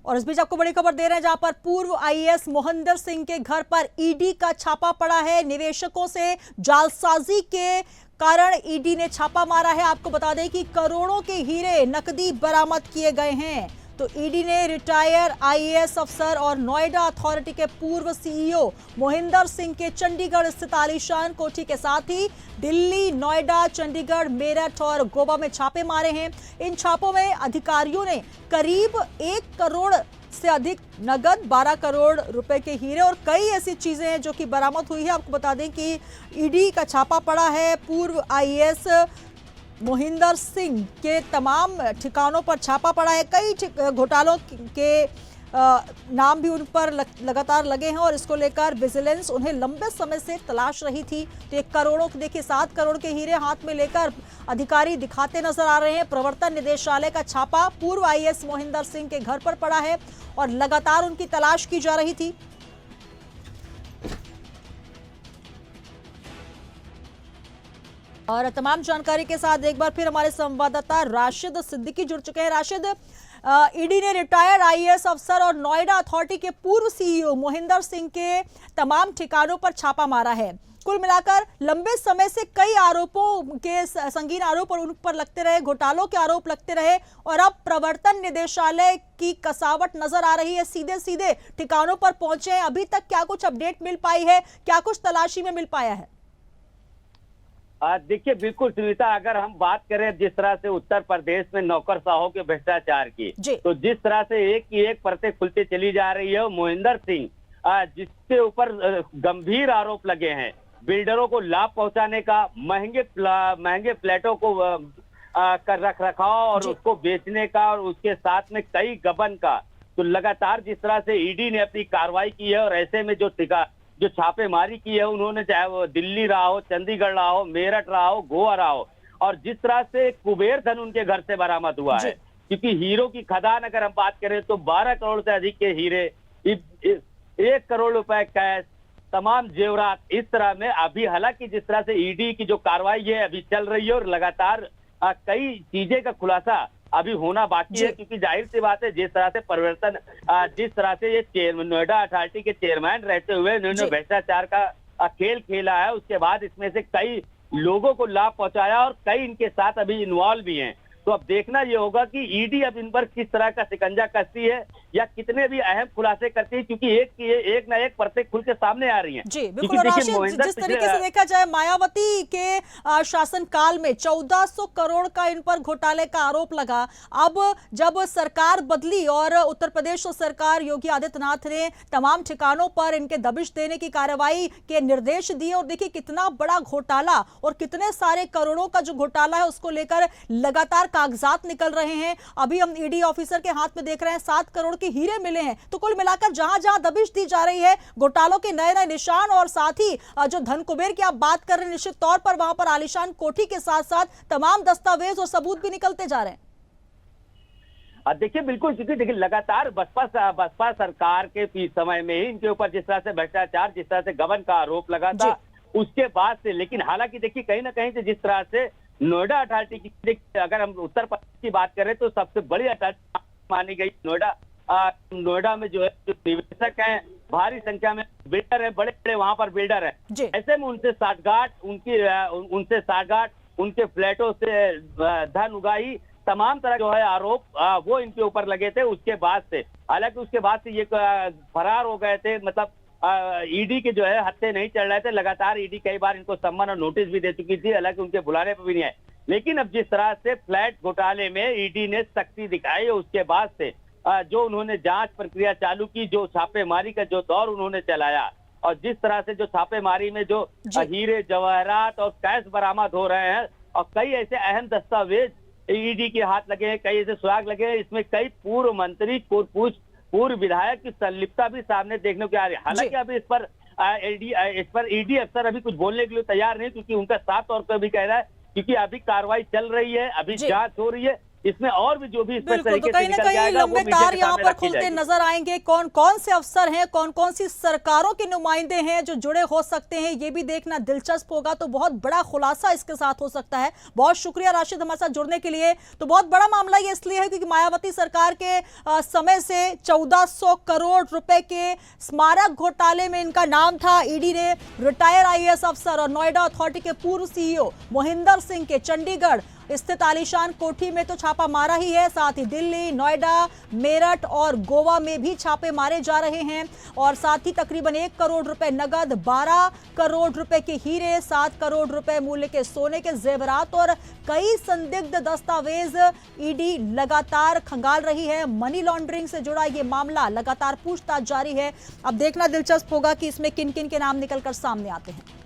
और इस बीच आपको बड़ी खबर दे रहे हैं, जहां पर पूर्व आईएएस मोहिंदर सिंह के घर पर ईडी का छापा पड़ा है। निवेशकों से जालसाजी के कारण ईडी ने छापा मारा है। आपको बता दें कि करोड़ों के हीरे नकदी बरामद किए गए हैं। तो ईडी ने रिटायर आईएएस अफसर और नोएडा अथॉरिटी के पूर्व सीईओ मोहिंदर सिंह के चंडीगढ़ स्थित आलीशान कोठी के साथ ही दिल्ली, नोएडा, चंडीगढ़, मेरठ और गोवा में छापे मारे हैं। इन छापों में अधिकारियों ने करीब 1 करोड़ से अधिक नगद, 12 करोड़ रुपए के हीरे और कई ऐसी चीजें हैं जो कि बरामद हुई है। आपको बता दें कि ईडी का छापा पड़ा है। पूर्व आईएएस मोहिंदर सिंह के तमाम ठिकानों पर छापा पड़ा है। कई घोटालों के नाम भी उन पर लगातार लगे हैं और इसको लेकर विजिलेंस उन्हें लंबे समय से तलाश रही थी। तो 1 करोड़, देखिए 7 करोड़ के हीरे हाथ में लेकर अधिकारी दिखाते नजर आ रहे हैं। प्रवर्तन निदेशालय का छापा पूर्व आईएएस मोहिंदर सिंह के घर पर पड़ा है और लगातार उनकी तलाश की जा रही थी। और तमाम जानकारी के साथ एक बार फिर हमारे संवाददाता राशिद सिद्दीकी जुड़ चुके हैं। राशिद, ईडी ने रिटायर्ड आईएएस अफसर और नोएडा अथॉरिटी के पूर्व सीईओ मोहिंदर सिंह के तमाम ठिकानों पर छापा मारा है। कुल मिलाकर लंबे समय से कई आरोपों के संगीन आरोप उन पर लगते रहे, घोटालों के आरोप लगते रहे और अब प्रवर्तन निदेशालय की कसावट नजर आ रही है। सीधे सीधे ठिकानों पर पहुंचे हैं। अभी तक क्या कुछ अपडेट मिल पाई है, क्या कुछ तलाशी में मिल पाया है? देखिए, बिल्कुल सुनीता, अगर हम बात करें जिस तरह से उत्तर प्रदेश में नौकरशाहों के भ्रष्टाचार की, तो जिस तरह से एक की एक परतें खुलती चली जा रही है, मोहिंदर सिंह जिसके ऊपर गंभीर आरोप लगे हैं, बिल्डरों को लाभ पहुंचाने का, महंगे फ्लैटों को कर रख रखाव और उसको बेचने का और उसके साथ में कई गबन का, तो लगातार जिस तरह से ईडी ने अपनी कार्रवाई की है और ऐसे में जो छापेमारी की है उन्होंने, चाहे वो दिल्ली रहा हो, चंडीगढ़ रहा हो, मेरठ रहा हो, गोवा रहा हो, और जिस तरह से कुबेर धन उनके घर से बरामद हुआ है, क्योंकि हीरो की खदान अगर हम बात करें तो 12 करोड़ से अधिक के हीरे, 1 करोड़ रुपए कैश, तमाम जेवरात, इस तरह में अभी हालांकि जिस तरह से ईडी की जो कार्रवाई है अभी चल रही है और लगातार कई चीजें का खुलासा अभी होना बाकी है, क्योंकि जाहिर सी बात है जिस तरह से परिवर्तन, जिस तरह से ये नोएडा अथॉरिटी के चेयरमैन रहते हुए इन्होंने भ्रष्टाचार का खेल खेला है, उसके बाद इसमें से कई लोगों को लाभ पहुंचाया और कई इनके साथ अभी इन्वॉल्व भी हैं। तो अब देखना ये होगा कि ईडी अब इन पर किस तरह का शिकंजा कसती है या कितने भी अहम खुलासे करती है, क्योंकि एक ना एक परतें खुल के सामने आ रही हैं। जी बिल्कुल। राशिद, जिस तरीके से देखा जाए मायावती के शासन काल में 1400 करोड़ का इन पर घोटाले का आरोप लगा। अब जब सरकार बदली और उत्तर प्रदेश सरकार योगी आदित्यनाथ ने तमाम ठिकानों पर इनके दबिश देने की कार्रवाई के निर्देश दिए और देखिए कितना बड़ा घोटाला और कितने सारे करोड़ों का जो घोटाला है उसको लेकर लगातार कागजात निकल रहे हैं। अभी हम ईडी ऑफिसर के हाथ में देख रहे हैं 7 करोड़ के हीरे मिले हैं। तो कुल मिलाकर जहां जहां दबिश दी जा रही है, घोटालों के नए नए निशान और साथ ही जो धन कुबेर की आप बात कर रहे हैं, निश्चित तौर पर वहां पर आलीशान कोठी के साथ साथ तमाम दस्तावेज और सबूत भी निकलते जा रहे हैं। देखिए, बिल्कुल, क्योंकि देखिए लगातार बसपा सरकार के समय में ही इनके ऊपर जिस तरह से भ्रष्टाचार, जिस तरह से गबन का आरोप लगा था, उसके बाद से, लेकिन हालांकि देखिए कहीं ना कहीं से जिस तरह से नोएडा अथॉरिटी की, अगर हम उत्तर प्रदेश की बात करें तो सबसे बड़ी अथॉरिटी मानी गई नोएडा में जो है जो निवेशक हैं, भारी संख्या में बिल्डर है, बड़े बड़े वहां पर बिल्डर है, ऐसे में उनसे साठगांठ उनके फ्लैटों से धन उगाही, तमाम तरह जो है आरोप वो इनके ऊपर लगे थे। उसके बाद से, हालांकि उसके बाद से ये फरार हो गए थे, मतलब ईडी के जो है हत्थे नहीं चढ़ रहे थे। लगातार ईडी कई बार इनको सम्मन और नोटिस भी दे चुकी थी, हालांकि उनके बुलाने पर भी नहीं आए। लेकिन अब जिस तरह से फ्लैट घोटाले में ईडी ने सख्ती दिखाई, उसके बाद से जो उन्होंने जांच प्रक्रिया चालू की, जो छापेमारी का जो दौर उन्होंने चलाया और जिस तरह से जो छापेमारी में जो हीरे, जवाहरात और कैश बरामद हो रहे हैं और कई ऐसे अहम दस्तावेज ईडी के हाथ लगे हैं, कई ऐसे सुराग लगे हैं, इसमें कई पूर्व मंत्री, पूर्व विधायक की संलिप्तता भी सामने देखने को आ रही है। हालांकि अभी इस पर ईडी अफसर अभी कुछ बोलने के लिए तैयार नहीं, क्योंकि उनका साफ तौर पर भी कह रहा है क्योंकि अभी कार्रवाई चल रही है, अभी जांच हो रही है, इसमें और भी जो भी इसमें बिल्कुल, तो तरीके कहीं से ना निकल कहीं जाएगा वो लंबे मीडिया तार के यहाँ सामने पर रखी खुलते जाएगी। नजर आएंगे। कौन कौन से अफसर हैं, कौन कौन सी सरकारों के नुमाइंदे हैं जो जुड़े हो सकते हैं, ये भी देखना दिलचस्प होगा। तो बहुत बड़ा खुलासा इसके साथ हो सकता है। बहुत शुक्रिया राशिद हमारे साथ जुड़ने के लिए। तो बहुत बड़ा मामला ये इसलिए है क्योंकि मायावती सरकार के समय से 1400 करोड़ रुपए के स्मारक घोटाले में इनका नाम था। ईडी ने रिटायर आईएएस अफसर और नोएडा अथॉरिटी के पूर्व सीईओ मोहिंदर सिंह के चंडीगढ़ स्थित आलीशान कोठी में तो छापा मारा ही है, साथ ही दिल्ली, नोएडा, मेरठ और गोवा में भी छापे मारे जा रहे हैं। और साथ ही तकरीबन 1 करोड़ रुपए नगद, 12 करोड़ रुपए के हीरे, 7 करोड़ रुपए मूल्य के सोने के जेवरात और कई संदिग्ध दस्तावेज ईडी लगातार खंगाल रही है। मनी लॉन्ड्रिंग से जुड़ा ये मामला, लगातार पूछताछ जारी है। अब देखना दिलचस्प होगा कि इसमें किन किन के नाम निकलकर सामने आते हैं।